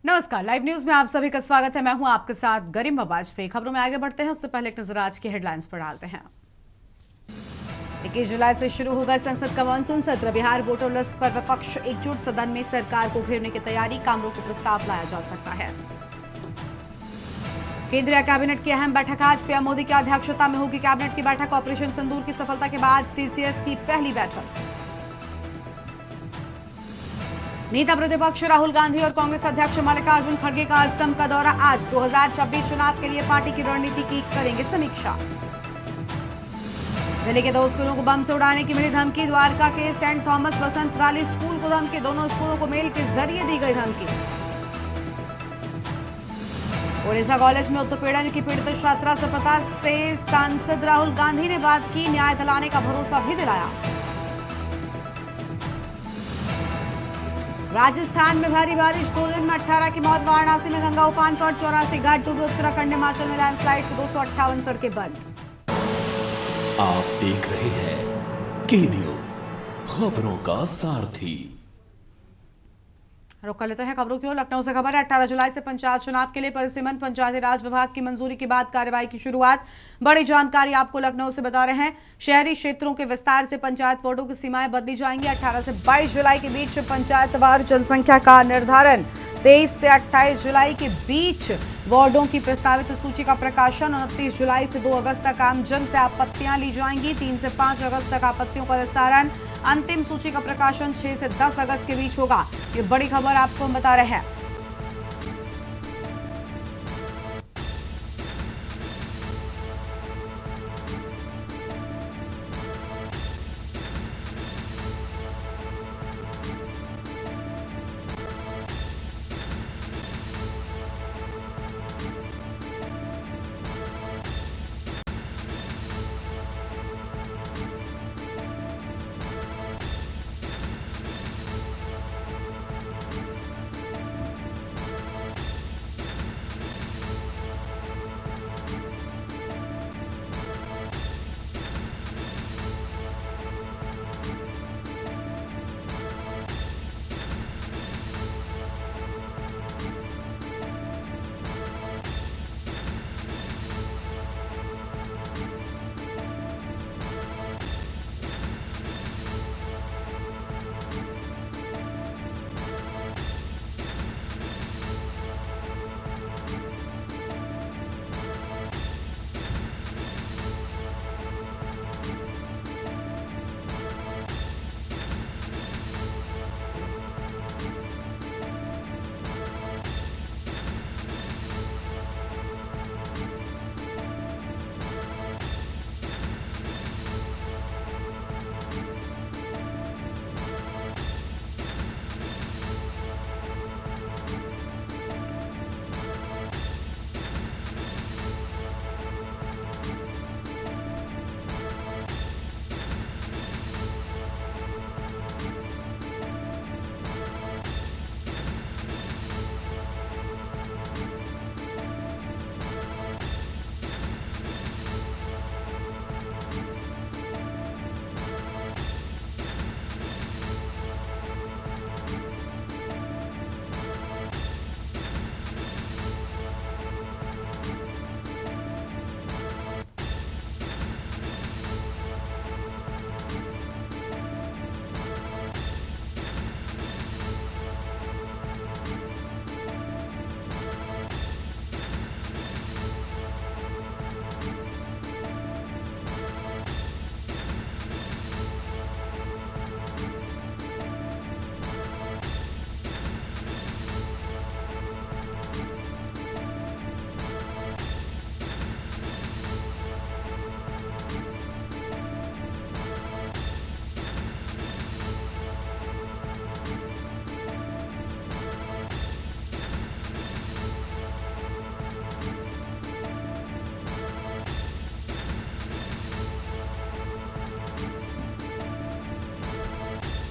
नमस्कार, live news में आप सभी का स्वागत है। मैं हूं आपके साथ गरिमा वाजपेयी। खबरों में आगे बढ़ते हैं उससे पहले एक नजर आज की हेडलाइंस पर डालते हैं। 21 जुलाई से शुरू होगा संसद का मानसून सत्र। बिहार वोटर लिस्ट पर विपक्ष एकजुट, सदन में सरकार को घेरने की तैयारी, काम रोको प्रस्ताव लाया जा सकता है। केंद्रीय कैबिनेट की अहम बैठक आज पीएम मोदी की अध्यक्षता में होगी कैबिनेट की बैठक। ऑपरेशन सिंदूर की सफलता के बाद सीसीएस की पहली बैठक। नेता प्रतिपक्ष राहुल गांधी और कांग्रेस अध्यक्ष मल्लिकार्जुन खड़गे का असम का दौरा आज। 2026 चुनाव के लिए पार्टी की रणनीति की करेंगे समीक्षा। दिल्ली के 2 स्कूलों को बम से उड़ाने की मिली धमकी। द्वारका के सेंट थॉमस वसंत वैली स्कूल को धमकी। दोनों स्कूलों को मेल के जरिए दी गई धमकी। ओडिशा कॉलेज में उत्पीड़न की पीड़ित छात्रा सप्रता से सांसद राहुल गांधी ने बात की, न्याय दिलाने का भरोसा भी दिलाया। राजस्थान में भारी बारिश, 2 दिन में 18 की मौत। वाराणसी में गंगा उफान पर, 84 घाट डूबे। उत्तराखंड हिमाचल में लैंडस्लाइड से 258 सड़कें बंद। आप देख रहे हैं के न्यूज, खबरों का सारथी। रुक कर लेते हैं खबरों की ओर। लखनऊ से खबर है, 18 जुलाई से पंचायत चुनाव के लिए परिसीमन पंचायती राज विभाग की मंजूरी के बाद कार्रवाई की शुरुआत। बड़ी जानकारी आपको लखनऊ से बता रहे हैं। शहरी क्षेत्रों के विस्तार से पंचायत वार्डों की सीमाएं बदली जाएंगी। 18 से 22 जुलाई के बीच पंचायतवार जनसंख्या का निर्धारण। 23 से 28 जुलाई के बीच वार्डों की प्रस्तावित सूची का प्रकाशन। 29 जुलाई से 2 अगस्त तक आमजन से आपत्तियां ली जाएंगी। 3 से 5 अगस्त तक आपत्तियों का निस्तारण। अंतिम सूची का प्रकाशन 6 से 10 अगस्त के बीच होगा। ये बड़ी खबर आपको हम बता रहे हैं।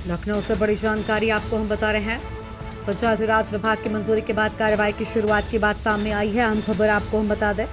लखनऊ से बड़ी जानकारी आपको हम बता रहे हैं। पंचायती राज विभाग की मंजूरी के बाद कार्रवाई की शुरुआत की बात सामने आई है। अहम खबर आपको हम बता दें।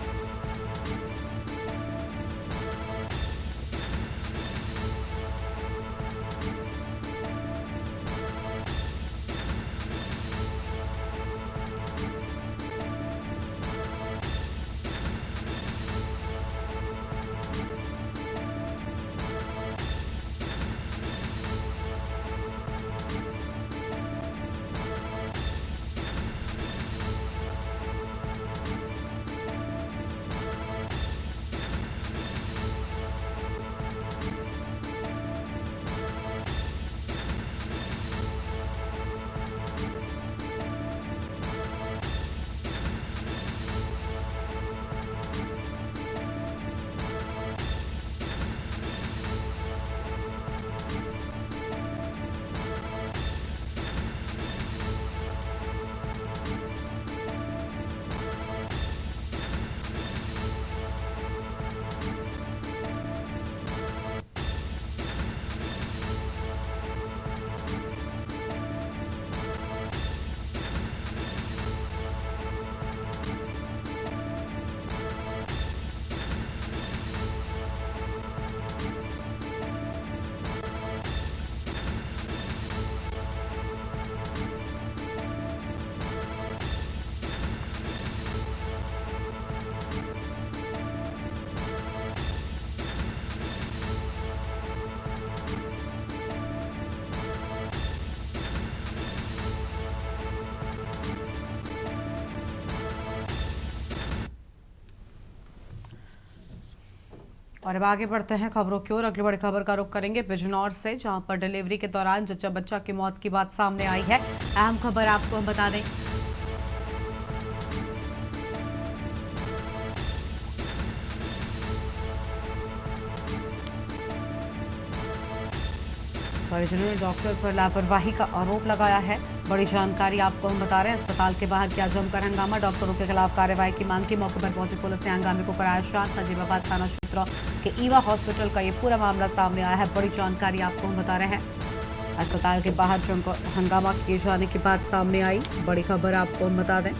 और अब आगे बढ़ते हैं खबरों की ओर। अगली बड़ी खबर का रुख करेंगे बिजनौर से, जहां पर डिलीवरी के दौरान जच्चा बच्चा की मौत की बात सामने आई है। अहम खबर आपको हम बता दें, परिजनों ने डॉक्टर पर लापरवाही का आरोप लगाया है। बड़ी जानकारी आपको हम बता रहे हैं। अस्पताल के बाहर किया जमकर हंगामा, डॉक्टरों के खिलाफ कार्रवाई की मांग की। मौके पर पहुंची पुलिस ने हंगामे को कराया शांत। नजीबाबाद थाना क्षेत्र के ईवा हॉस्पिटल का ये पूरा मामला सामने आया है। बड़ी जानकारी आपको हम बता रहे हैं। अस्पताल के बाहर जमकर हंगामा किए जाने की बात सामने आई। बड़ी खबर आपको हम बता दें,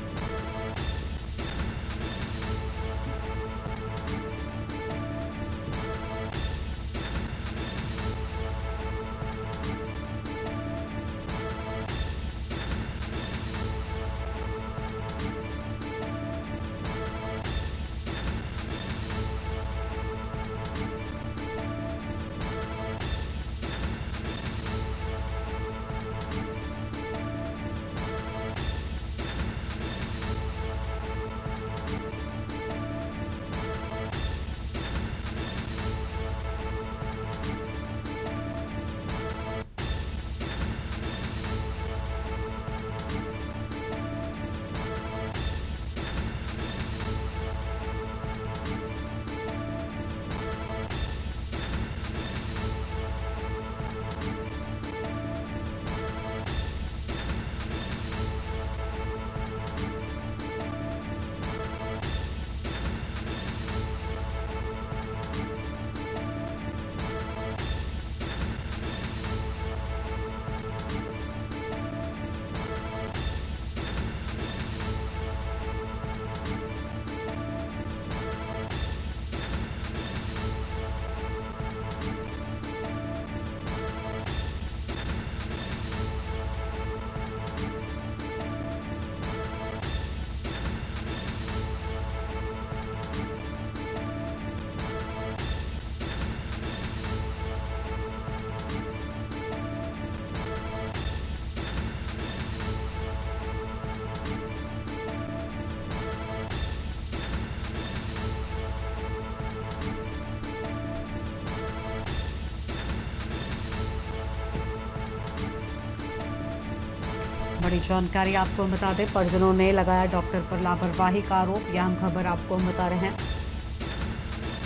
बड़ी जानकारी आपको हम बता दें। परिजनों ने लगाया डॉक्टर पर लापरवाही का आरोप। यह हम खबर आपको हम बता रहे हैं।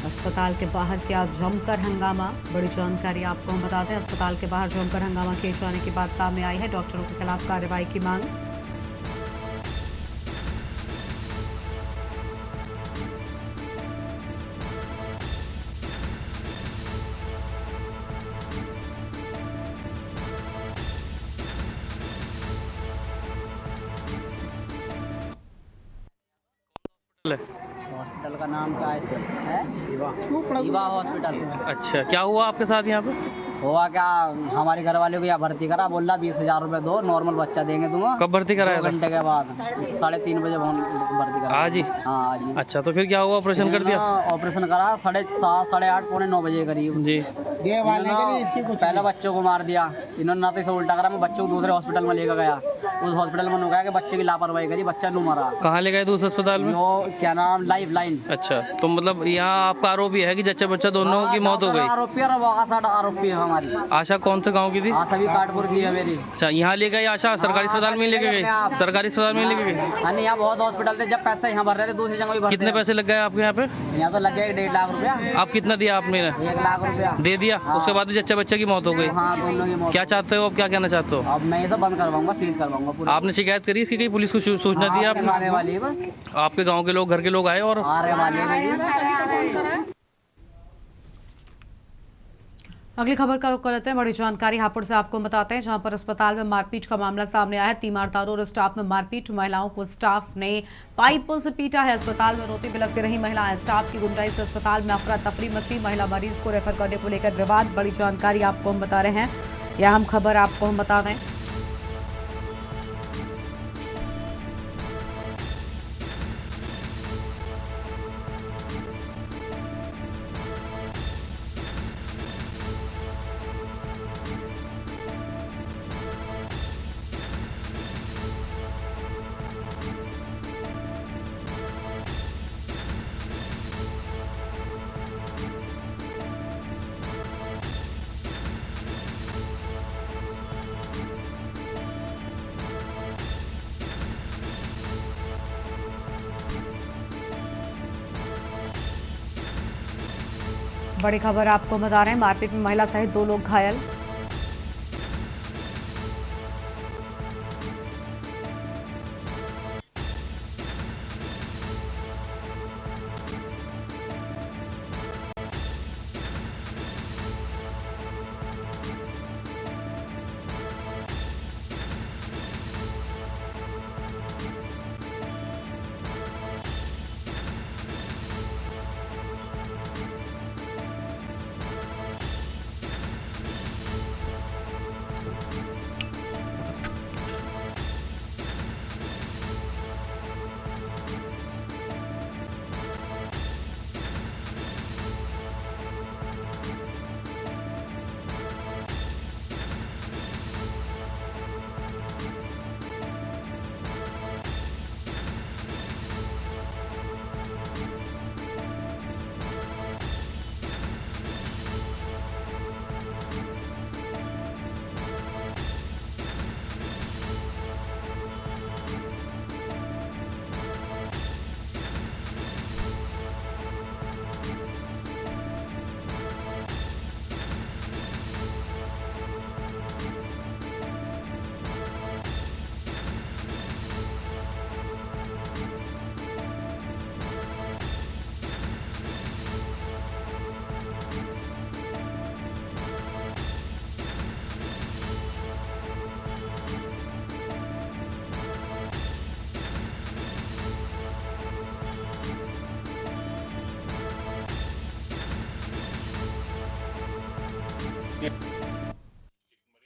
अस्पताल के बाहर किया जमकर हंगामा। बड़ी जानकारी आपको हम बता दें। अस्पताल के बाहर जमकर हंगामा किए जाने की बात सामने आई है। डॉक्टरों के खिलाफ कार्रवाई की मांग। हॉस्पिटल का नाम क्या है? ईवा हॉस्पिटल। अच्छा, क्या हुआ आपके साथ यहाँ पे? हुआ क्या, हमारे घर वाले को यहाँ भर्ती करा, बोला 20,000 रुपये दो, नॉर्मल बच्चा देंगे तुम्हें। कब भर्ती कराया 2 था? घंटे के बाद 3:30 बजे भर्ती करा। आज ही? हाँ आज ही। अच्छा, तो फिर क्या हुआ, ऑपरेशन कर दिया? ऑपरेशन करा 7:30 8:30 पौने 9 बजे करीब जी। पहले बच्चों को मार दिया इन्होंने, ना तो इसे उल्टा करा। मैं बच्चों को दूसरे हॉस्पिटल में लेकर गया, उस हॉस्पिटल में उन्होंने कि बच्चे की लापरवाही करी, बच्चा नू मरा। कहाँ ले गए दूसरे अस्पताल में? जो क्या नाम, लाइफ लाइन। अच्छा, तो मतलब यहाँ आपका आरोप ये है कि जच्चा बच्चा दोनों की मौत हो गई? आरोपी और आशा आरोपी है हमारी। आशा कौन से गांव की थी? सभी काटपुर की है मेरी। अच्छा, यहाँ ले गई आशा? सरकारी अस्पताल में लेके गई? सरकारी अस्पताल में लेके गई? हाँ, यहाँ बहुत हॉस्पिटल थे, जब पैसे यहाँ भर रहे थे दूसरी जगह भी भरते कितने पैसे लग गए आपके यहाँ पे? यहाँ तो लग गए 1.5 लाख रुपया। आप कितना दिया आपने? 1 लाख रुपया दे दिया? उसके बाद जच्चा बच्चा की मौत हो गई? हाँ, दोनों की मौत। क्या चाहते हो, अब क्या कहना चाहते हो? अब मैं ये सब बंद करवाऊंगा, सीज करवाऊंगा पूरा। आपने शिकायत करी इसकी? कहीं पुलिस को सूचना दी आपने? आने वाली है बस, आपके गाँव के लोग, घर के लोग आए और आने वाली है। अगली खबर का रुख कर लेते हैं। बड़ी जानकारी हापुड़ से आपको बताते हैं, जहां पर अस्पताल में मारपीट का मामला सामने आया है। तीमारदारों और स्टाफ में मारपीट। महिलाओं को स्टाफ ने पाइपों से पीटा है। अस्पताल में रोती बिलखती रही महिलाएं। स्टाफ की गुंडाई से अस्पताल में अफरा तफरी मची। महिला मरीज को रेफर करने को लेकर विवाद। बड़ी जानकारी आपको हम बता रहे हैं। यह हम खबर आपको हम बता दें। बड़ी खबर आपको बता रहे हैं, मारपीट में महिला सहित 2 लोग घायल।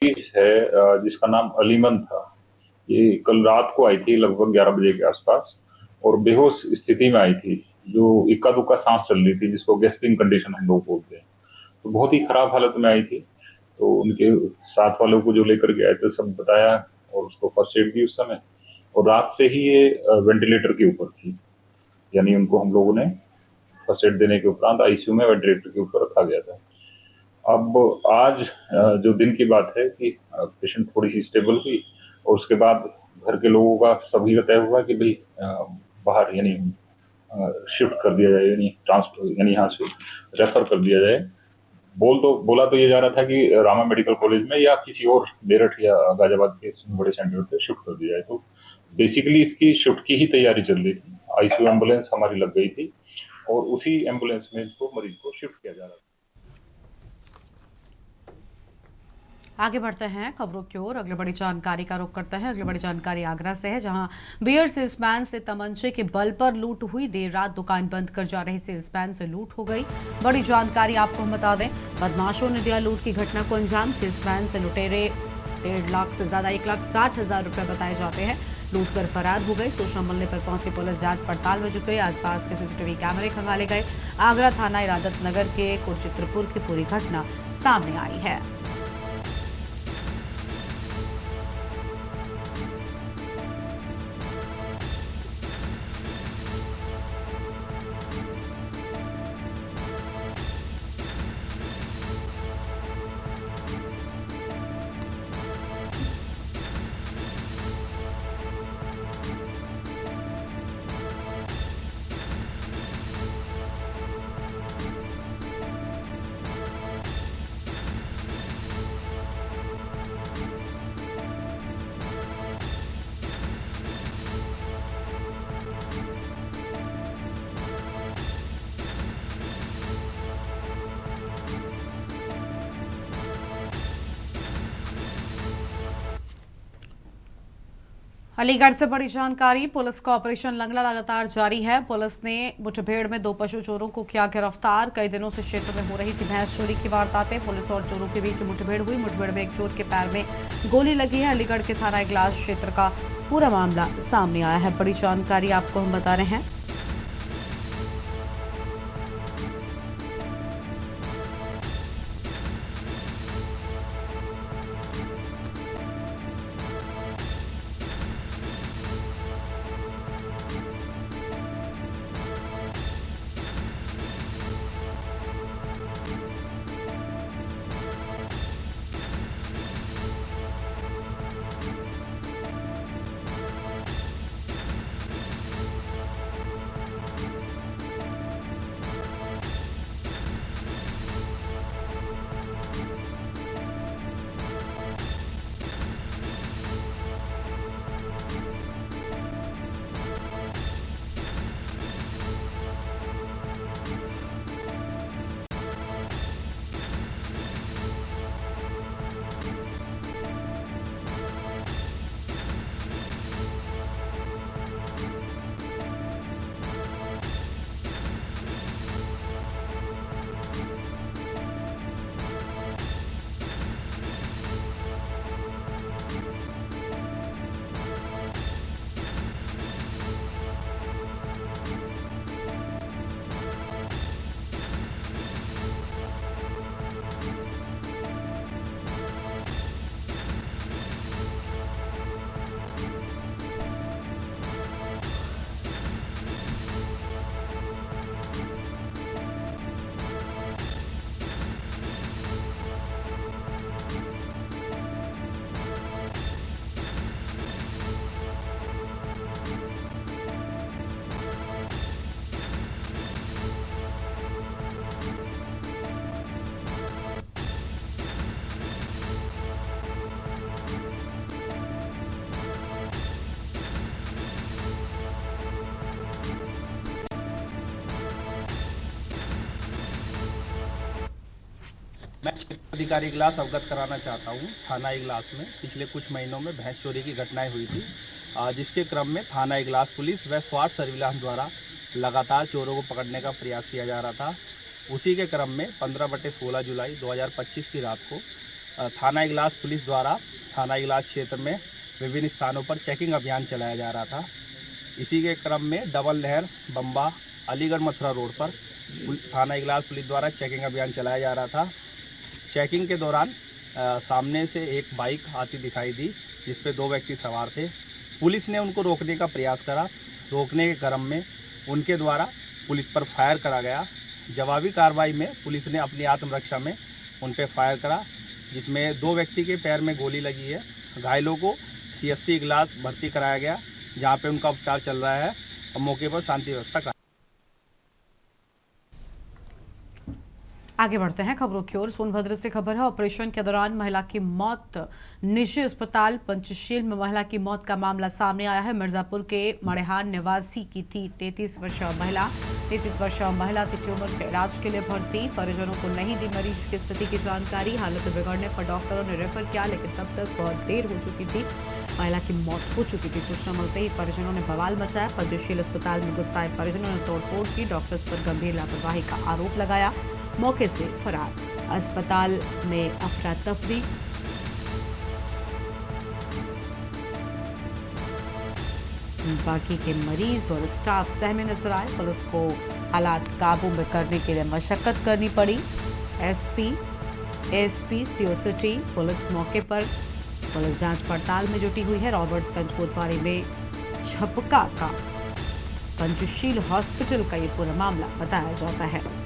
मरीज है जिसका नाम अलीमन था। ये कल रात को आई थी लगभग 11 बजे के आसपास और बेहोश स्थिति में आई थी, जो इक्का दुक्का सांस चल रही थी, जिसको गैस्पिंग कंडीशन हम लोग बोलते हैं। तो बहुत ही खराब हालत में आई थी। तो उनके साथ वालों को जो लेकर के आए थे सब बताया और उसको फर्स्ट एड दी उस समय। और रात से ही ये वेंटिलेटर के ऊपर थी, यानी उनको हम लोगों ने फर्स्ट एड देने के उपरांत आईसीयू में वेंटिलेटर के ऊपर रखा गया था। अब आज जो दिन की बात है कि पेशेंट थोड़ी सी स्टेबल हुई और उसके बाद घर के लोगों का सभी का तय हुआ कि भाई बाहर यानी शिफ्ट कर दिया जाए, यानी ट्रांसफर यानी यहाँ से रेफर कर दिया जाए। बोला तो ये जा रहा था कि रामा मेडिकल कॉलेज में या किसी और मेरठ या गाजियाबाद के बड़े सेंटर पे शिफ्ट कर दिया जाए। तो बेसिकली इसकी शिफ्ट की ही तैयारी चल रही थी। आईसीयू एम्बुलेंस हमारी लग गई थी और उसी एम्बुलेंस में इसको मरीज को शिफ्ट किया जा रहा था। आगे बढ़ते हैं खबरों की ओर। अगली बड़ी जानकारी का रुख करते हैं। अगली बड़ी जानकारी आगरा से है, जहां बियर सेल्समैन से तमंचे के बल पर लूट हुई। देर रात दुकान बंद कर जा रहे सेल्समैन से लूट हो गई। बड़ी जानकारी आपको हम बता दें, बदमाशों ने दिया लूट की घटना को अंजाम। सेल्समैन से लुटेरे 1.5 लाख से ज्यादा 1,60,000 रुपए बताए जाते हैं लूट कर फरार हो गए। सूचना मिलने पर पहुंची पुलिस जांच पड़ताल में जुट गई। आसपास के सीसीटीवी कैमरे खंगाले गए। आगरा थाना इरादत नगर के कुरचित्रपुर की पूरी घटना सामने आई है। अलीगढ़ से बड़ी जानकारी। पुलिस का ऑपरेशन लंगड़ा लगातार जारी है। पुलिस ने मुठभेड़ में 2 पशु चोरों को किया गिरफ्तार। कई दिनों से क्षेत्र में हो रही थी भैंस चोरी की वारदातें। पुलिस और चोरों के बीच मुठभेड़ हुई। मुठभेड़ में एक चोर के पैर में गोली लगी है। अलीगढ़ के थाना इगलास क्षेत्र का पूरा मामला सामने आया है। बड़ी जानकारी आपको हम बता रहे हैं। मैं क्षेत्र अधिकारी इगलास अवगत कराना चाहता हूँ। थाना इगलास में पिछले कुछ महीनों में भैंस चोरी की घटनाएं हुई थी, जिसके क्रम में थाना इगलास पुलिस व स्वाट सर्विलांस द्वारा लगातार चोरों को पकड़ने का प्रयास किया जा रहा था। उसी के क्रम में 15/16 जुलाई 2025 की रात को थाना इगलास पुलिस द्वारा थाना इगलास क्षेत्र में विभिन्न स्थानों पर चेकिंग अभियान चलाया जा रहा था। इसी के क्रम में डबल नहर बम्बा अलीगढ़ मथुरा रोड पर थाना इगलास पुलिस द्वारा चेकिंग अभियान चलाया जा रहा था। चेकिंग के दौरान सामने से एक बाइक आती दिखाई दी, जिस पे 2 व्यक्ति सवार थे। पुलिस ने उनको रोकने का प्रयास करा। रोकने के क्रम में उनके द्वारा पुलिस पर फायर करा गया। जवाबी कार्रवाई में पुलिस ने अपनी आत्मरक्षा में उन पर फायर करा, जिसमें 2 व्यक्ति के पैर में गोली लगी है। घायलों को CSC इगलास भर्ती कराया गया, जहाँ पे उनका उपचार चल रहा है और मौके पर शांति व्यवस्था। आगे बढ़ते हैं खबरों की ओर। सोनभद्र से खबर है, ऑपरेशन के दौरान महिला की मौत। निजी अस्पताल पंचशील में महिला की मौत का मामला सामने आया है। मिर्जापुर के मड़ेहान निवासी की थी 33 वर्षीय महिला थी ट्यूमर के इलाज के लिए भर्ती। परिजनों को नहीं दी मरीज की स्थिति की जानकारी। हालत बिगड़ने पर डॉक्टरों ने रेफर किया, लेकिन तब तक बहुत देर हो चुकी थी। महिला की मौत हो चुकी थी। सूचना मिलते ही परिजनों ने बवाल मचाया। पंचशील अस्पताल में गुस्साए परिजनों ने तोड़फोड़ की, डॉक्टर्स पर गंभीर लापरवाही का आरोप लगाया, मौके से फरार। अस्पताल में अफरा तफरी। बाकी के मरीज और स्टाफ सहमे नजर आए। पुलिस को हालात काबू में करने के लिए मशक्कत करनी पड़ी। SP, ASP, CO city police मौके पर पुलिस जांच पड़ताल में जुटी हुई है। रॉबर्ट्सगंज कोतवाली में झपका का पंचशील हॉस्पिटल का ये पूरा मामला बताया जाता है।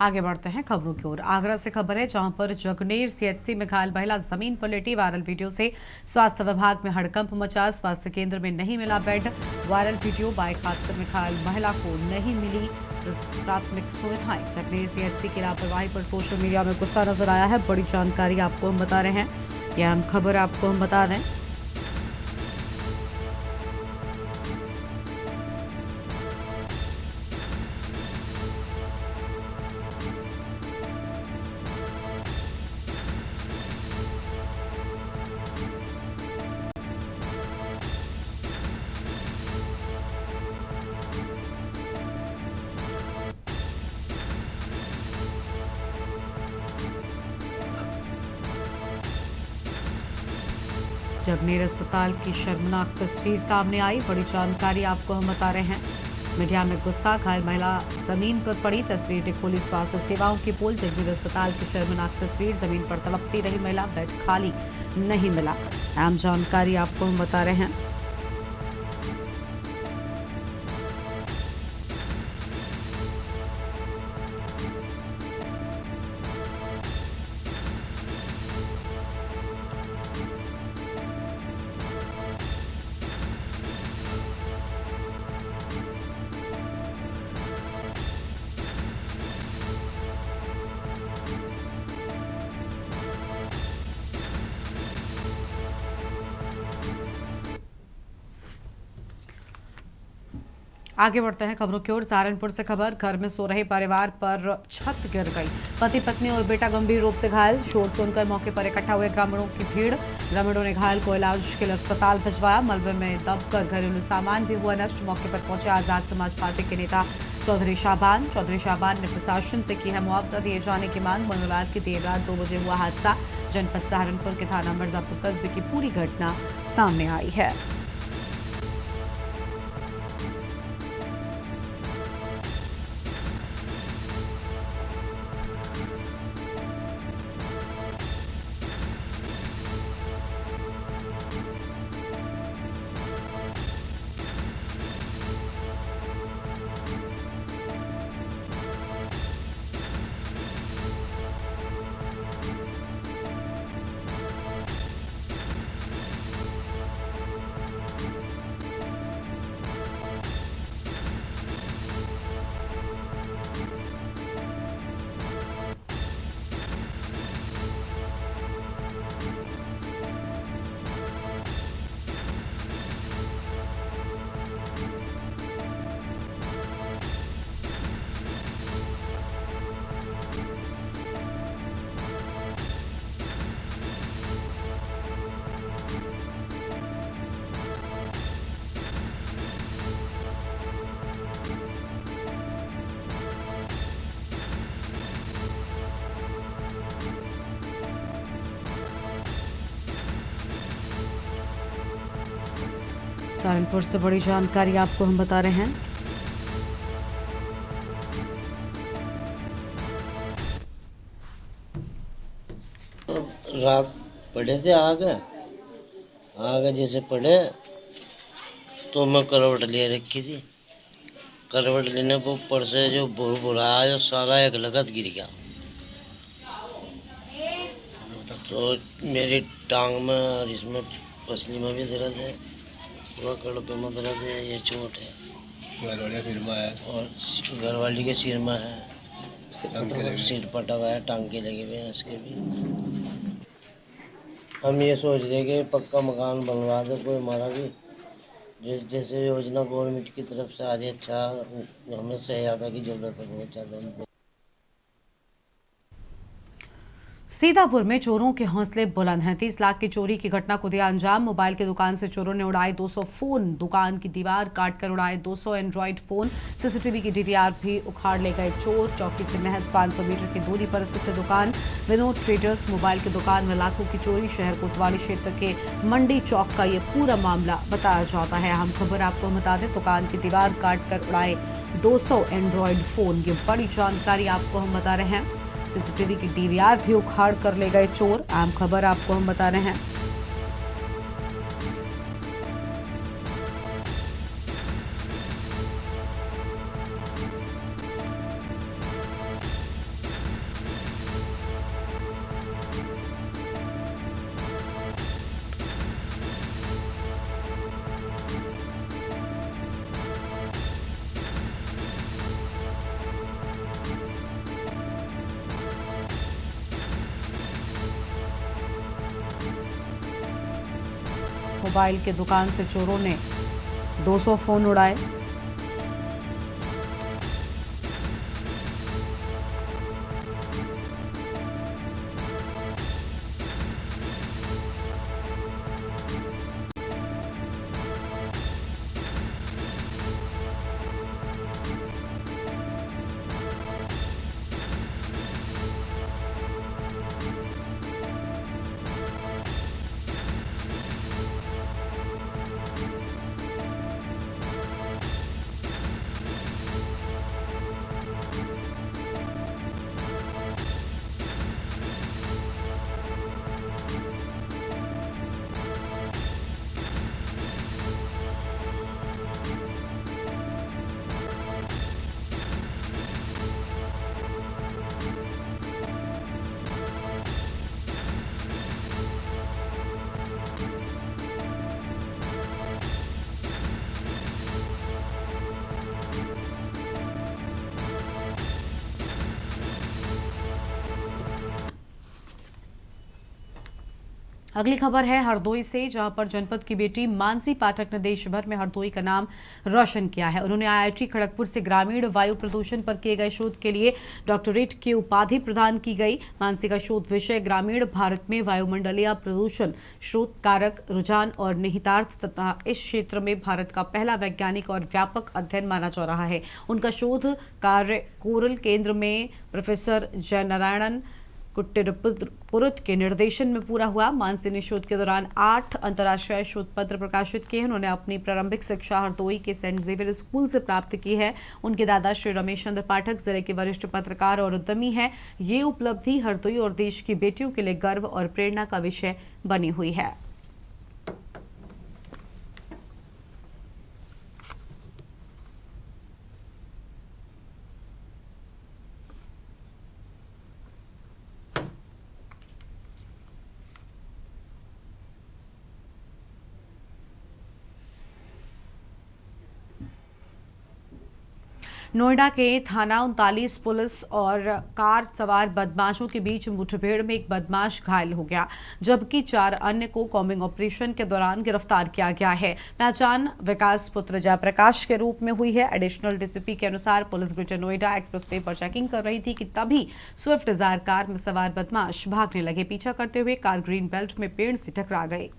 आगे बढ़ते हैं खबरों की ओर। आगरा से खबर है, जहां पर जगनेर CHC में घायल महिला जमीन पर लेटी। वायरल वीडियो से स्वास्थ्य विभाग में हड़कंप मचा। स्वास्थ्य केंद्र में नहीं मिला बेड। वायरल वीडियो, बाइक हादसे में घायल महिला को नहीं मिली प्राथमिक सुविधाएं। जगनेर CHC की लापरवाही पर सोशल मीडिया में गुस्सा नजर आया है। बड़ी जानकारी आपको हम बता रहे हैं, यह अहम खबर आपको हम बता दें। जगनेर अस्पताल की शर्मनाक तस्वीर सामने आई। बड़ी जानकारी आपको हम बता रहे हैं। मीडिया में गुस्सा, घायल महिला जमीन पर पड़ी। तस्वीर ने खोली स्वास्थ्य सेवाओं की पोल। जगनेर अस्पताल की शर्मनाक तस्वीर, जमीन पर तड़पती रही महिला, बेड खाली नहीं मिला। अहम जानकारी आपको हम बता रहे हैं। आगे बढ़ते हैं खबरों की ओर। सहारनपुर से खबर, घर में सो रहे परिवार पर छत गिर गई, पति पत्नी और बेटा गंभीर रूप से घायल। शोर सुनकर मौके पर इकट्ठा हुए ग्रामीणों की भीड़। ग्रामीणों ने घायल को इलाज के लिए अस्पताल भिजवाया। मलबे में दबकर घरेलू सामान भी हुआ नष्ट। मौके पर पहुंचे आजाद समाज पार्टी के नेता चौधरी शाहबान ने प्रशासन से की है मुआवजा दिए जाने की मांग। मंगलवार की देर रात 2 बजे हुआ हादसा। जनपद सहारनपुर के थाना मिर्जापुर कस्बे की पूरी घटना सामने आई है। सहारनपुर से बड़ी जानकारी आपको हम बता रहे हैं। रात पड़े थे आगे जैसे पड़े तो मैं करवट लिए रखी थी। करवट लेने को ऊपर से जो बुरा आया जो सारा एक लगत गिर गया। तो मेरी टांग में और इसमें पसली में भी दर्द है, पूरा कड़पे में दर्द है, ये चोट है। घरवाली सिर में है और घरवाली के सिर में है, सिर पटा हुआ है, टांके लगे हुए हैं उसके भी। हम ये सोच रहे कि पक्का मकान बनवा दे कोई हमारा भी, जैसे योजना गवर्नमेंट की तरफ से आ जाए। अच्छा, हमें सहायता की जरूरत है बहुत ज़्यादा। सीतापुर में चोरों के हौसले बुलंद हैं। 30 लाख की चोरी की घटना को दिया अंजाम। मोबाइल की दुकान से चोरों ने उड़ाए 200 फोन, दुकान की दीवार काटकर उड़ाए 200 एंड्रॉइड फोन। सीसीटीवी की डीवीआर भी उखाड़ ले गए चोर। चौकी से महज 500 मीटर की दूरी पर स्थित दुकान विनोद ट्रेडर्स मोबाइल की दुकान में लाखों की चोरी। शहर कोतवाली क्षेत्र के मंडी चौक का ये पूरा मामला बताया जाता है। अहम खबर आपको बता दें, दुकान की दीवार काटकर उड़ाए 200 एंड्रॉइड फोन। ये बड़ी जानकारी आपको हम बता रहे हैं। सीसीटीवी की डीवीआर भी उखाड़ कर ले गए चोर। आम खबर आपको हम बता रहे हैं। मोबाइल के दुकान से चोरों ने 200 फोन उड़ाए। अगली खबर है हरदोई से, जहां पर जनपद की बेटी मानसी पाठक ने देश भर में हरदोई का नाम रोशन किया है। उन्होंने IIT खड़गपुर से ग्रामीण वायु प्रदूषण पर किए गए शोध के लिए डॉक्टरेट की उपाधि प्रदान की गई। मानसी का शोध विषय ग्रामीण भारत में वायुमंडलीय प्रदूषण, स्रोत कारक, रुझान और निहितार्थ तथा इस क्षेत्र में भारत का पहला वैज्ञानिक और व्यापक अध्ययन माना जा रहा है। उनका शोध कार्य कोरल केंद्र में प्रोफेसर जयनारायणन कुट्टिरपुरुत के निर्देशन में पूरा हुआ। मानसी ने शोध के दौरान 8 अंतर्राष्ट्रीय शोध पत्र प्रकाशित किए हैं। उन्होंने अपनी प्रारंभिक शिक्षा हरदोई के सेंट जेवियर स्कूल से प्राप्त की है। उनके दादा श्री रमेश चंद्र पाठक जिले के वरिष्ठ पत्रकार और उद्यमी हैं। ये उपलब्धि हरदोई और देश की बेटियों के लिए गर्व और प्रेरणा का विषय बनी हुई है। नोएडा के थाना 39 पुलिस और कार सवार बदमाशों के बीच मुठभेड़ में एक बदमाश घायल हो गया, जबकि 4 अन्य को कॉम्बिंग ऑपरेशन के दौरान गिरफ्तार किया गया है। पहचान विकास पुत्र जयप्रकाश के रूप में हुई है। एडिशनल डीसीपी के अनुसार पुलिस ग्रेटर नोएडा एक्सप्रेसवे पर चेकिंग कर रही थी कि तभी स्विफ्ट डिजायर कार में सवार बदमाश भागने लगे। पीछा करते हुए कार ग्रीन बेल्ट में पेड़ से टकरा गई।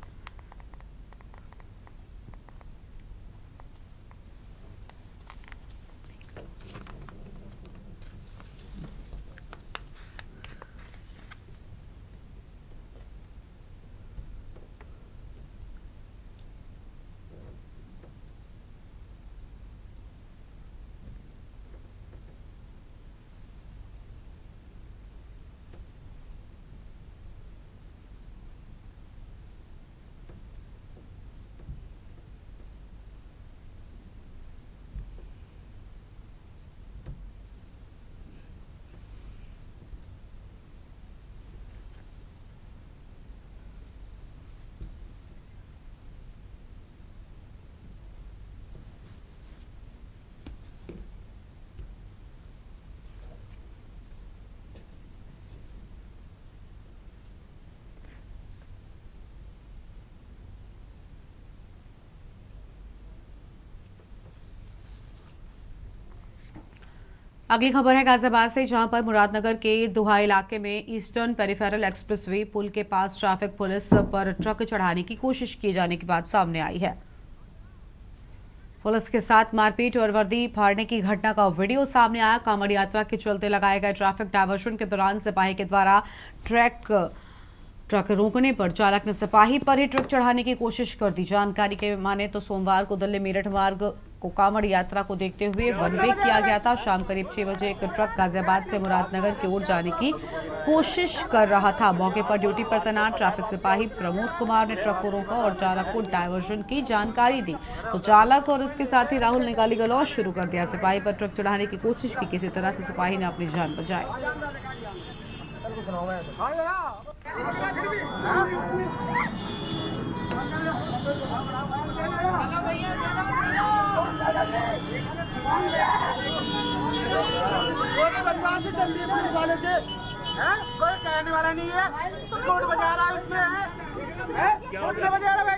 अगली खबर है गाजियाबाद से, जहां पर मुरादनगर के दुहा इलाके में ईस्टर्न पेरिफेरल एक्सप्रेसवे पुल के पास ट्रैफिक पुलिस पर ट्रक चढ़ाने की कोशिश किए जाने की बात सामने आई है। पुलिस के साथ मारपीट और वर्दी फाड़ने की घटना का वीडियो सामने आया। कांवड़ यात्रा के चलते लगाए गए ट्रैफिक डायवर्शन के दौरान सिपाही के द्वारा ट्रक रोकने पर चालक ने सिपाही पर ही ट्रक चढ़ाने की कोशिश कर दी। जानकारी के माने तो सोमवार को दिल्ली मेरठ मार्ग को कांवड़ यात्रा को देखते हुए वन वे किया गया था। शाम करीब 6 बजे एक ट्रक गाजियाबाद से मुरादनगर की ओर जाने की कोशिश कर रहा था। मौके पर ड्यूटी पर तैनात ट्रैफिक सिपाही प्रमोद कुमार ने ट्रक को रोका और चालक को डायवर्जन की जानकारी दी, तो चालक और उसके साथी राहुल ने गाली गलौज शुरू कर दिया। सिपाही पर ट्रक चढ़ाने की कोशिश की, किसी तरह से सिपाही ने अपनी जान बचाई। बदमाशी चल रही है पुलिस वाले के, कोई कहने वाला नहीं है। कोड बजा रहा है उसमें, कोड बजा रहा है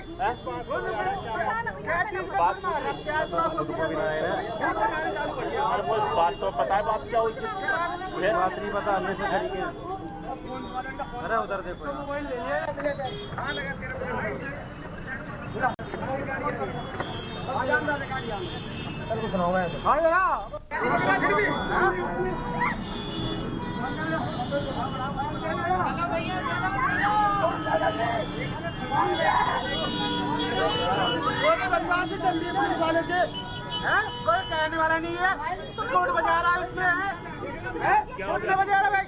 बात तो पता है, बात क्या हुई बात नहीं पता। अननेसेसरी के अरे उधर देखो बदमाशी चल रही है पुलिस वाले के, कोई कहने वाला नहीं है। कोड बजा रहा है उसमें, कोड बजा रहा है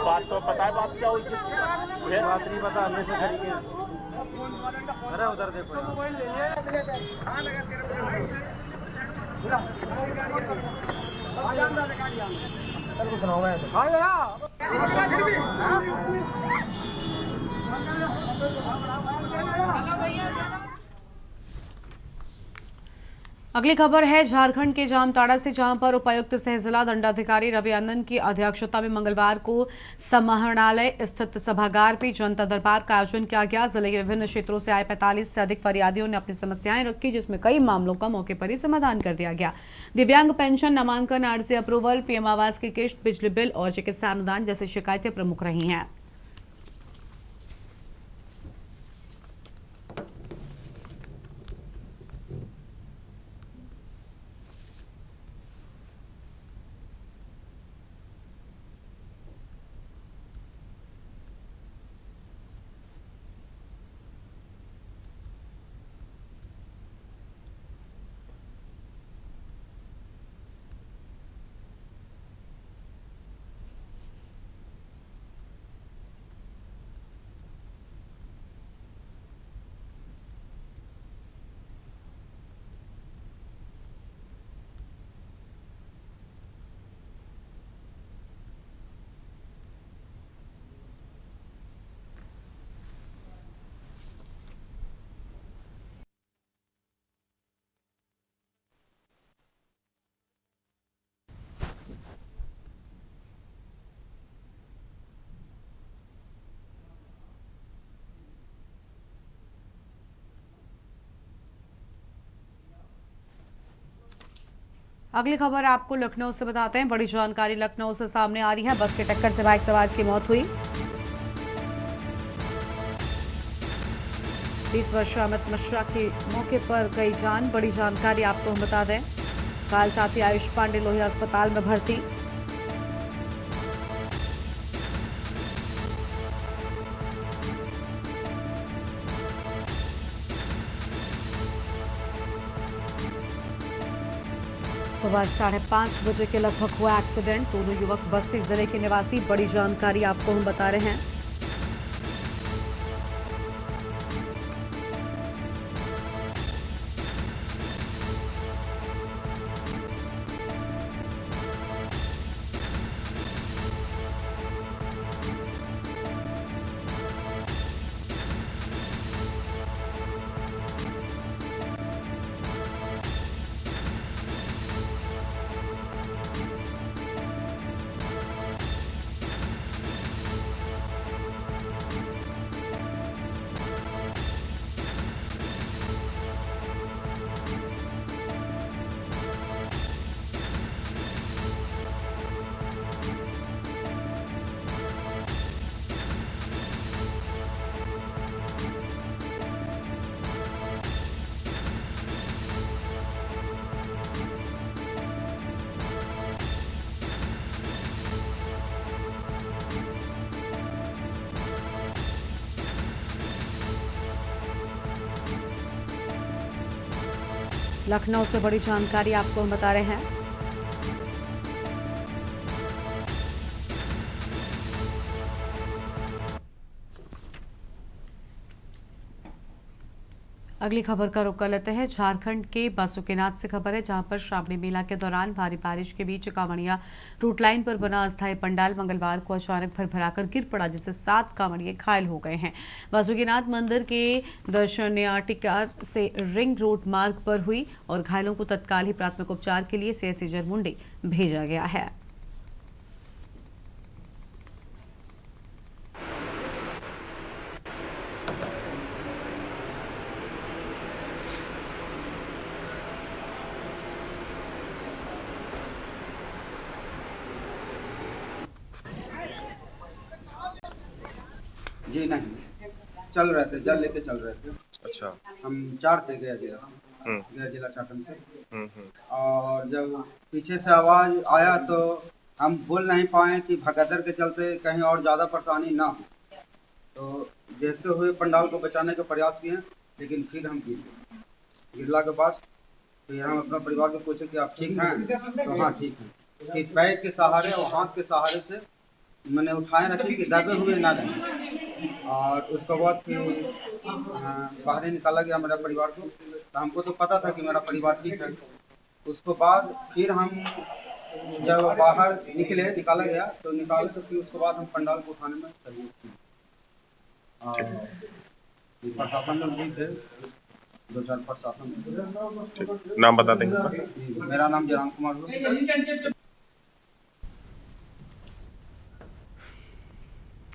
बात तो पता है, बात क्या हुई बात नहीं पता। अननेसेसरी के अरे उधर देखो अगली खबर है झारखंड के जामताड़ा से, जहां पर उपायुक्त सह जिला दंडाधिकारी रवि आनंद की अध्यक्षता में मंगलवार को समाहरणालय स्थित सभागार में जनता दरबार का आयोजन किया गया। जिले के विभिन्न क्षेत्रों से आए 45 से अधिक फरियादियों ने अपनी समस्याएं रखी, जिसमें कई मामलों का मौके पर ही समाधान कर दिया गया। दिव्यांग पेंशन, नामांकन, आरजी अप्रूवल, पीएम आवास की किस्त, बिजली बिल और चिकित्सा अनुदान जैसी शिकायतें प्रमुख रही हैं। अगली खबर आपको लखनऊ से बताते हैं। बड़ी जानकारी लखनऊ से सामने आ रही है। बस की टक्कर से बाइक सवार की मौत हुई। 20 वर्षीय अमित मिश्रा की मौके पर गई जान। बड़ी जानकारी आपको हम बता दें, काल साथी आयुष पांडे लोहिया अस्पताल में भर्ती। सुबह 5:30 बजे के लगभग हुआ एक्सीडेंट। दोनों युवक बस्ती जिले के निवासी। बड़ी जानकारी आपको हम बता रहे हैं। लखनऊ से बड़ी जानकारी आपको हम बता रहे हैं। अगली खबर का रुख कर लेते हैं। झारखंड के बासुकीनाथ से खबर है, जहां पर श्रावणी मेला के दौरान भारी बारिश के बीच कांवड़िया रूट लाइन पर बना अस्थायी पंडाल मंगलवार को अचानक भरभराकर गिर पड़ा, जिससे 7 कांवड़िए घायल हो गए हैं। बासुकीनाथ मंदिर के दर्शनार्थिका से रिंग रोड मार्ग पर हुई और घायलों को तत्काल ही प्राथमिक उपचार के लिए सीएससी जरमुंडी भेजा गया है। जी नहीं, चल रहे थे, जल लेके चल रहे थे। अच्छा। हम 4 थे गया जिला चाटन से। और जब पीछे से आवाज आया तो हम बोल नहीं पाए कि भगदड़ के चलते कहीं और ज़्यादा परेशानी ना हो, तो देखते हुए पंडाल को बचाने का प्रयास किए, लेकिन फिर हम गिरला के बाद फिर हम अपना परिवार को पूछे कि आप ठीक हैं, तो हाँ ठीक है। फिर पैर के सहारे और हाथ के सहारे से मैंने उठाए रखे कि दबे हुए ना रहें, और उसके बाद फिर बाहर निकाला गया मेरा परिवार को। तो हमको तो पता था कि मेरा परिवार ठीक है। उसके बाद फिर हम जब बाहर निकाला गया तो फिर उसके बाद हम पंडाल को उठाने में सहयोग किए। प्रशासन लोग भी थे, दो चार प्रशासन। नाम बता देंगे? मेरा नाम जयराम कुमार है।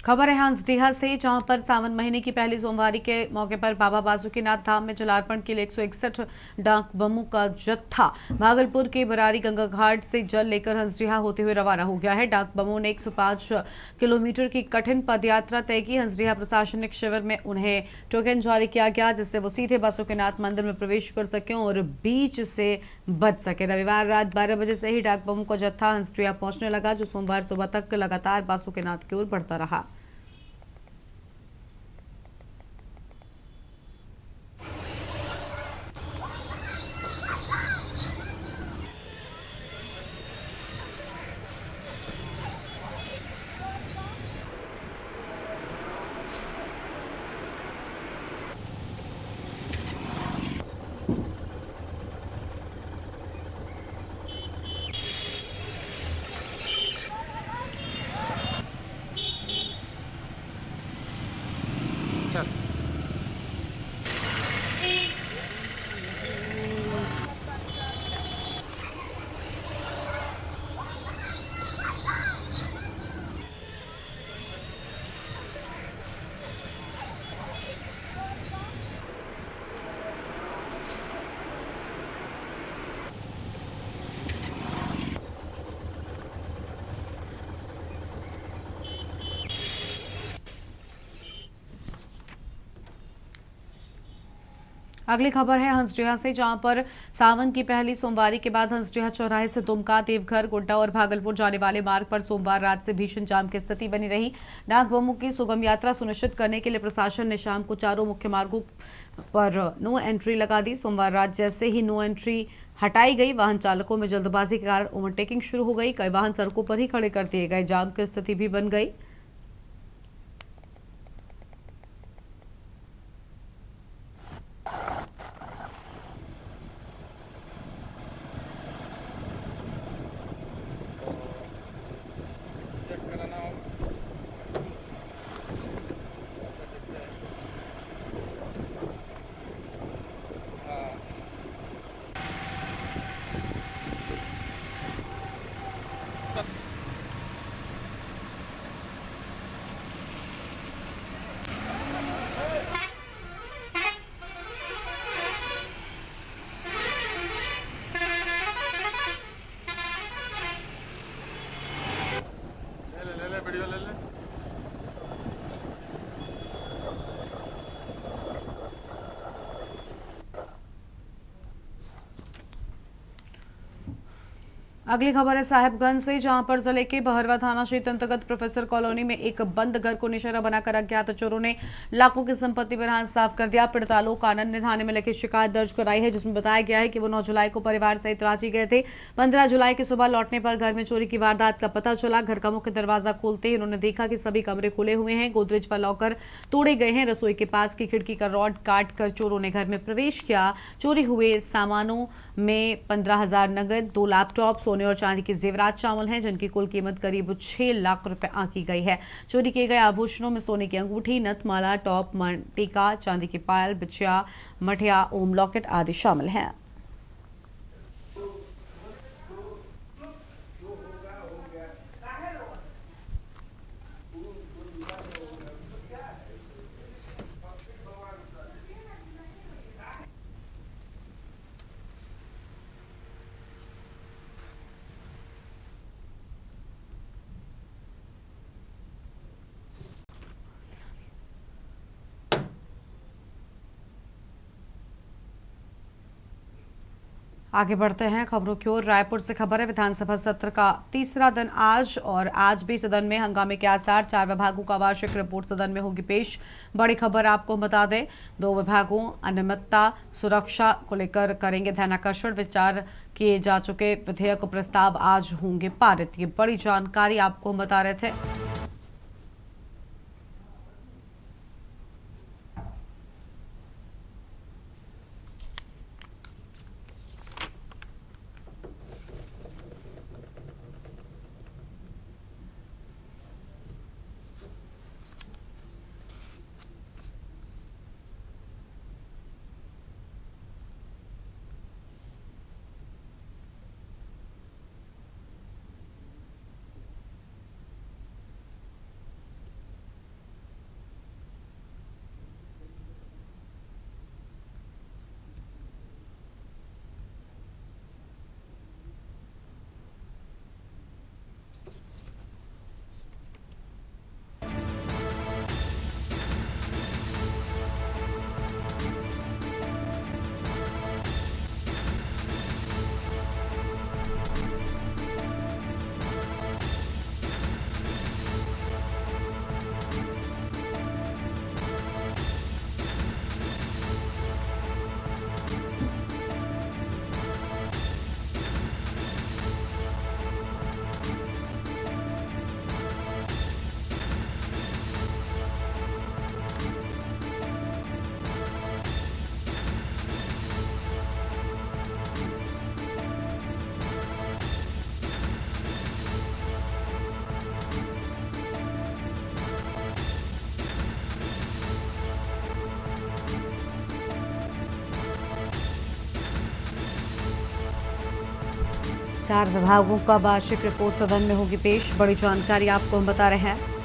खबर है हंसडीहा से, जहां पर सावन महीने की पहली सोमवारी के मौके पर बाबा बासुकीनाथ धाम में जलार्पण के लिए 161 डाक बमों का जत्था भागलपुर के बरारी गंगा घाट से जल लेकर हंसडीहा होते हुए रवाना हो गया है। डाक बमों ने 105 किलोमीटर की कठिन पदयात्रा तय की। हंसडीहा प्रशासनिक शिविर में उन्हें टोकन जारी किया गया, जिससे वो सीधे बासुकीनाथ मंदिर में प्रवेश कर सकें और बीच से बच सके। रविवार रात 12 बजे से ही डाक बमों का जत्था हंसडीहा पहुंचने लगा, जो सोमवार सुबह तक लगातार बासुकीनाथ की ओर बढ़ता रहा। अगली खबर है हंसडीहा से, जहां पर सावन की पहली सोमवारी के बाद हंसडीहा चौराहे से दुमका, देवघर, गोड्डा और भागलपुर जाने वाले मार्ग पर सोमवार रात से भीषण जाम की स्थिति बनी रही। डाक बमों की सुगम यात्रा सुनिश्चित करने के लिए प्रशासन ने शाम को चारों मुख्य मार्गों पर नो एंट्री लगा दी। सोमवार रात जैसे ही नो एंट्री हटाई गई, वाहन चालकों में जल्दबाजी के कारण ओवरटेकिंग शुरू हो गई। कई वाहन सड़कों पर ही खड़े कर दिए गए। जाम की स्थिति भी बन गई। अगली खबर है साहिबगंज से, जहां पर जिले के बहरवा थाना क्षेत्र अंतर्गत प्रोफेसर कॉलोनी में एक बंद घर को निशाना बनाकर अज्ञात चोरों ने लाखों की संपत्ति पर हाथ साफ कर दिया। पीड़ित आलोक आनंद ने थाने में लिखित शिकायत दर्ज कराई है, जिसमें बताया गया है कि वो 9 जुलाई को परिवार सहित रांची गए थे। 15 जुलाई की सुबह लौटने पर घर में चोरी की वारदात का पता चला। घर का मुख्य दरवाजा खोलते ही उन्होंने देखा कि सभी कमरे खुले हुए हैं, गोदरेज व लॉकर तोड़े गए हैं। रसोई के पास की खिड़की का रॉड काट कर चोरों ने घर में प्रवेश किया। चोरी हुए सामानों में 15,000 नगद, 2 लैपटॉप, सोने और चांदी के जेवरात शामिल हैं, जिनकी कुल कीमत करीब 6 लाख रुपए आंकी गई है। चोरी किए गए आभूषणों में सोने की अंगूठी, नथमाला, टॉप, टीका, चांदी की पायल, बिछिया, मठिया, ओम लॉकेट आदि शामिल हैं। आगे बढ़ते हैं खबरों की ओर। रायपुर से खबर है, विधानसभा सत्र का तीसरा दिन आज, और आज भी सदन में हंगामे के आसार। 4 विभागों का वार्षिक रिपोर्ट सदन में होगी पेश। बड़ी खबर आपको बता दें, 2 विभागों अनियमितता सुरक्षा को लेकर करेंगे ध्यानाकर्षण। विचार किए जा चुके विधेयक प्रस्ताव आज होंगे पारित। ये बड़ी जानकारी आपको हम बता रहे थे। 4 विभागों का वार्षिक रिपोर्ट सदन में होगी पेश। बड़ी जानकारी आपको हम बता रहे हैं।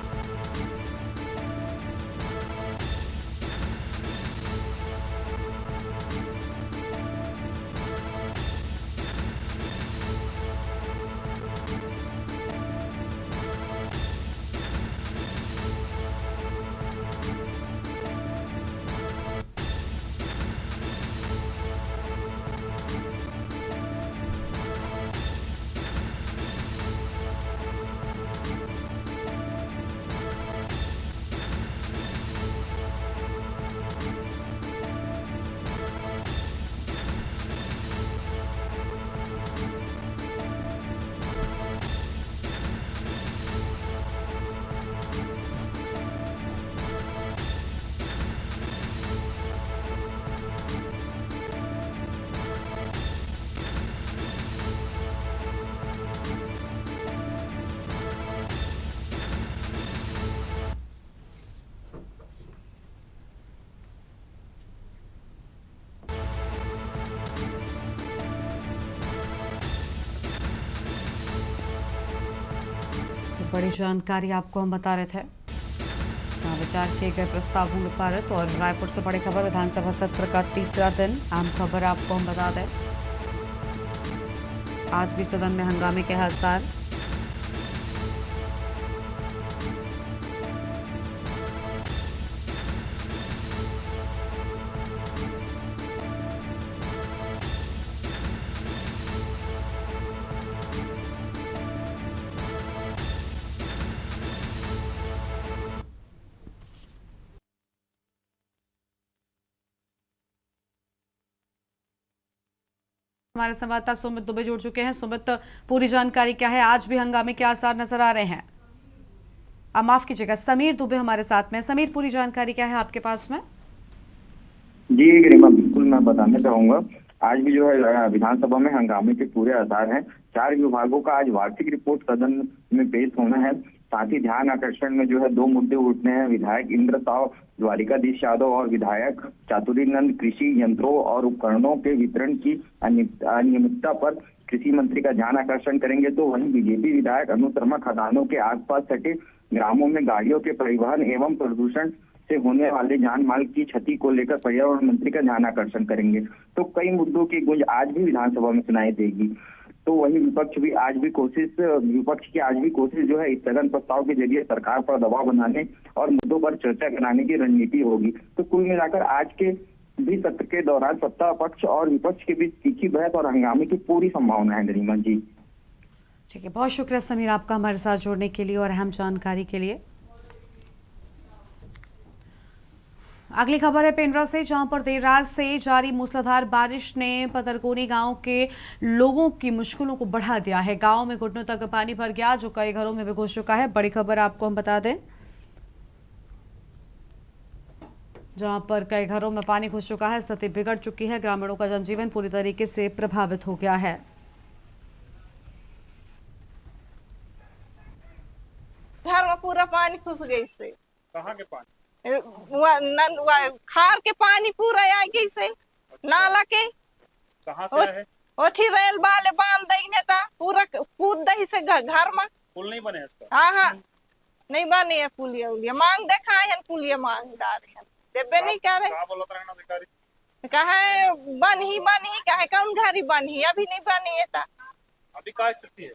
बड़ी जानकारी आपको हम बता रहे थे। जहां विचार किए गए प्रस्ताव होंगे पारित। और रायपुर से बड़ी खबर, विधानसभा सत्र का तीसरा दिन। आम खबर आपको हम बता दें, आज भी सदन में हंगामे के आसार। हमारे संवाददाता सुमित दुबे जुड़ चुके हैं। सुमित, पूरी जानकारी क्या है? आज भी हंगामे के आसार नजर आ रहे हैं। माफ कीजिएगा, समीर दुबे हमारे साथ में। समीर, पूरी जानकारी क्या है आपके पास में? जी गरिमा, बिल्कुल मैं बताना चाहूंगा। आज भी जो है विधानसभा में हंगामे के पूरे आसार हैं। 4 विभागों का आज वार्षिक रिपोर्ट सदन में पेश होना है। साथ ही ध्यान आकर्षण में जो है 2 मुद्दे उठने हैं। विधायक इंद्र साव, द्वारिकाधीश यादव और विधायक चातुरीनंद कृषि यंत्रों और उपकरणों के वितरण की अनियमितता पर कृषि मंत्री का ध्यान आकर्षण करेंगे। तो वहीं बीजेपी विधायक अनु शर्मा खदानों के आसपास सटे ग्रामों में गाड़ियों के परिवहन एवं प्रदूषण से होने वाले जान माल की क्षति को लेकर पर्यावरण मंत्री का ध्यान आकर्षण करेंगे। तो कई मुद्दों की गूंज आज भी विधानसभा में सुनाई देगी। तो वही विपक्ष की आज भी कोशिश जो है स्थगन प्रस्ताव के जरिए सरकार पर दबाव बनाने और मुद्दों पर चर्चा कराने की रणनीति होगी। तो कुल मिलाकर आज के भी सत्र के दौरान सत्ता पक्ष और विपक्ष के बीच तीखी बहस और हंगामे की पूरी संभावना है। गरिमा जी, ठीक है, बहुत शुक्रिया समीर आपका हमारे साथ जुड़ने के लिए और अहम जानकारी के लिए। अगली खबर है पेंड्रा से, जहां पर देर रात से जारी मूसलाधार बारिश ने पतरकोनी गांव के लोगों की मुश्किलों को बढ़ा दिया है। गांव में घुटनों तक पानी भर गया, जो कई घरों में भी घुस चुका है। बड़ी खबर आपको हम बता दें, जहां पर कई घरों में पानी घुस चुका है, स्थिति बिगड़ चुकी है। ग्रामीणों का जनजीवन पूरी तरीके से प्रभावित हो गया है। घर में पूरा पानी घुस गई से। कहाँ के पानी? खार के पानी पूरा आ गई से। नाला के कहाँ से है? ओठी रेल वाले बांध देने था, पूरा कूद दही से घर में। पुल नहीं बने इसका? हाँ, नहीं बने है पुलिया उलिया। मांग देखा है, पुलिया मांग डाले हैं, देबे नहीं कर रहे। कहे बन ही कहे कौन घरी बन ही, अभी नहीं बनी है। अभी क्या स्थिति है?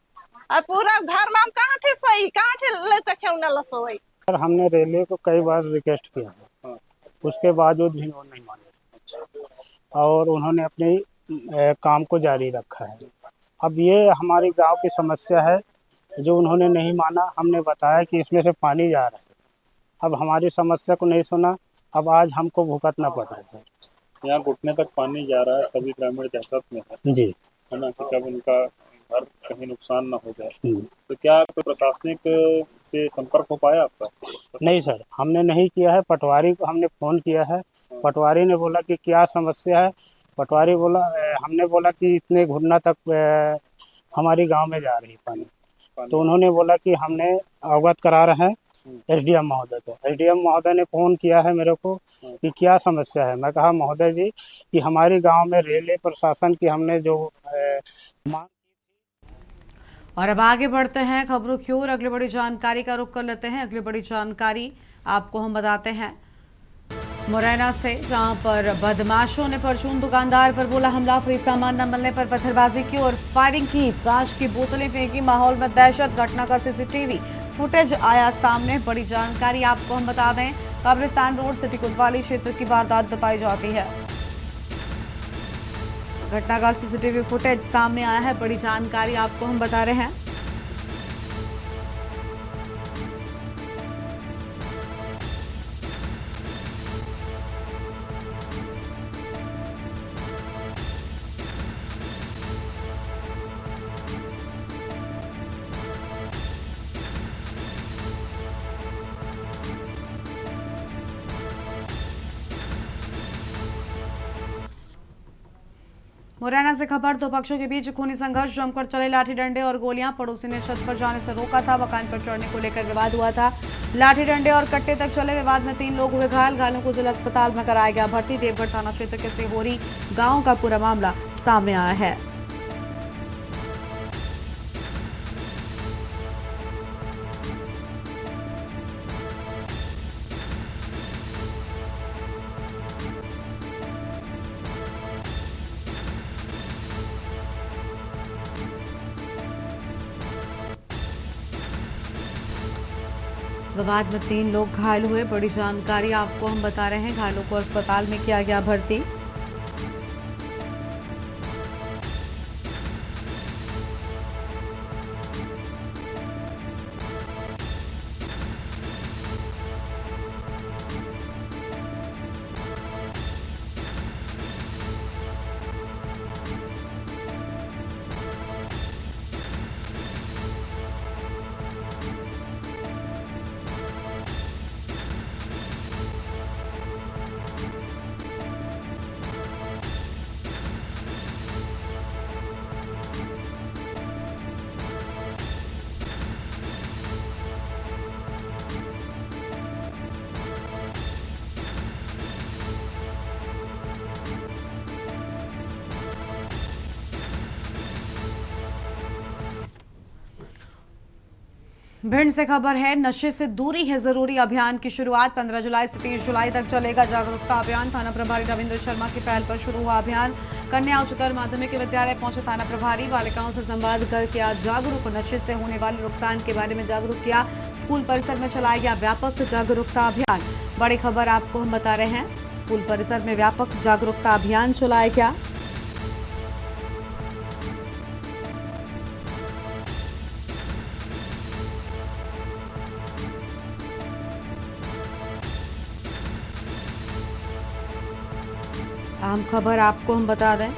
अब पूरा घर में हम कहाँ थे सोई, कहाँ थे लेते क्यों न सोई। हमने रेलवे को कई बार रिक्वेस्ट किया है, उसके बावजूद भी वो नहीं माने और उन्होंने अपने काम को जारी रखा है। अब ये हमारी गांव की समस्या है जो उन्होंने नहीं माना। हमने बताया कि इसमें से पानी जा रहा है, अब हमारी समस्या को नहीं सुना। अब आज हमको भुगतना पड़ रहा है सर। यहाँ घुटने तक पानी जा रहा है, सभी ग्रामीण दहशत में है जी, है ना, कि कब उनका घर कहीं नुकसान ना हो जाए। तो क्या कोई प्रशासनिक से संपर्क हो पाया आपका? नहीं सर, हमने नहीं किया है। पटवारी को हमने फोन किया है, पटवारी ने बोला कि क्या समस्या है। पटवारी बोला, हमने बोला कि इतने घुटना तक हमारी गांव में जा रही पानी। तो उन्होंने बोला कि हमने अवगत करा रहे हैं एसडीएम महोदय को। एसडीएम महोदय ने फोन किया है मेरे को कि क्या समस्या है। मैं कहा महोदय जी कि हमारी गांव में रेलवे प्रशासन की हमने जो मांग और अब आगे बढ़ते हैं खबरों की ओर। अगली बड़ी जानकारी का रुख कर लेते हैं। अगली बड़ी जानकारी आपको हम बताते हैं मुरैना से, जहां पर बदमाशों ने परचून दुकानदार पर बोला हमला, फ्री सामान न मिलने पर पत्थरबाजी की और फायरिंग की, कांच की बोतलें फेंकी, माहौल में दहशत। घटना का सीसीटीवी फुटेज आया सामने। बड़ी जानकारी आपको हम बता दें, कब्रिस्तान रोड सिटी कोतवाली क्षेत्र की वारदात बताई जाती है। घटना का सीसीटीवी फुटेज सामने आया है। बड़ी जानकारी आपको हम बता रहे हैं। मुरैना से खबर, दो पक्षों के बीच खूनी संघर्ष, जमकर चले लाठी डंडे और गोलियां। पड़ोसी ने छत पर जाने से रोका था। मकान पर चढ़ने को लेकर विवाद हुआ था। लाठी डंडे और कट्टे तक चले। विवाद में 3 लोग हुए घायल। घायलों को जिला अस्पताल में कराया गया भर्ती। देवगढ़ थाना क्षेत्र के सिहोरी गांव का पूरा मामला सामने आया है। विवाद में 3 लोग घायल हुए। बड़ी जानकारी आपको हम बता रहे हैं। घायलों को अस्पताल में किया गया भर्ती। भिंड से खबर है, नशे से दूरी है जरूरी अभियान की शुरुआत। 15 जुलाई से 30 जुलाई तक चलेगा जागरूकता अभियान। थाना प्रभारी रविंद्र शर्मा की पहल पर शुरू हुआ अभियान। कन्या उच्चतर माध्यमिक विद्यालय पहुंचे थाना प्रभारी। बालिकाओं से संवाद कर किया जागरूक। नशे से होने वाले नुकसान के बारे में जागरूक किया। स्कूल परिसर में चलाया गया व्यापक जागरूकता अभियान। बड़ी खबर आपको हम बता रहे हैं, स्कूल परिसर में व्यापक जागरूकता अभियान चलाया गया। अहम खबर आपको हम बता दें,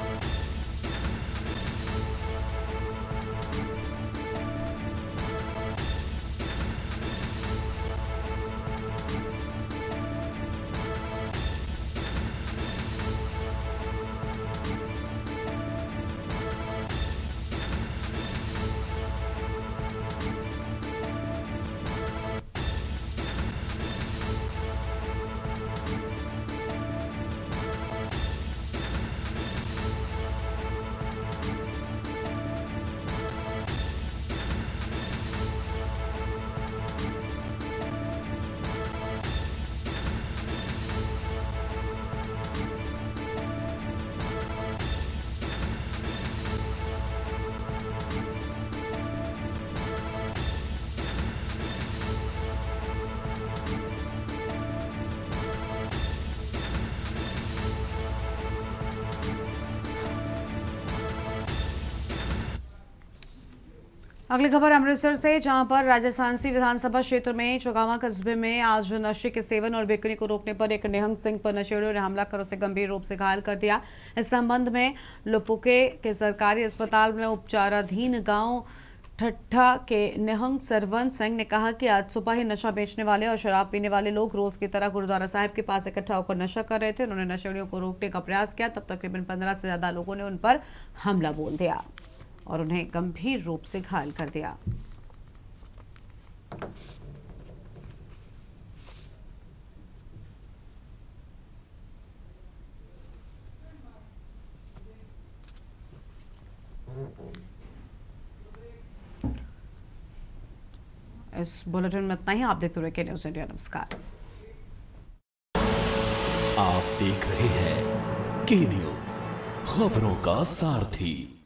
अगली खबर अमृतसर से, जहां पर राजस्थान विधानसभा क्षेत्र में चौगावा कस्बे में आज नशे के सेवन और बिक्री को रोकने पर एक निहंग सिंह पर नशेड़ियों ने हमला कर उसे गंभीर रूप से घायल कर दिया। इस संबंध में लुपुके के सरकारी अस्पताल में उपचाराधीन गांव ठट्ठा के निहंग सरवंत सिंह ने कहा कि आज सुबह ही नशा बेचने वाले और शराब पीने वाले लोग रोज की तरह गुरुद्वारा साहिब के पास इकट्ठा होकर नशा कर रहे थे। उन्होंने नशेड़ियों को रोकने का प्रयास किया, तब तकरीबन 15 से ज्यादा लोगों ने उन पर हमला बोल दिया और उन्हें गंभीर रूप से घायल कर दिया। इस बुलेटिन में इतना ही। आप देखते रहिए के न्यूज़ इंडिया। नमस्कार। आप देख रहे हैं के न्यूज़, खबरों का सारथी।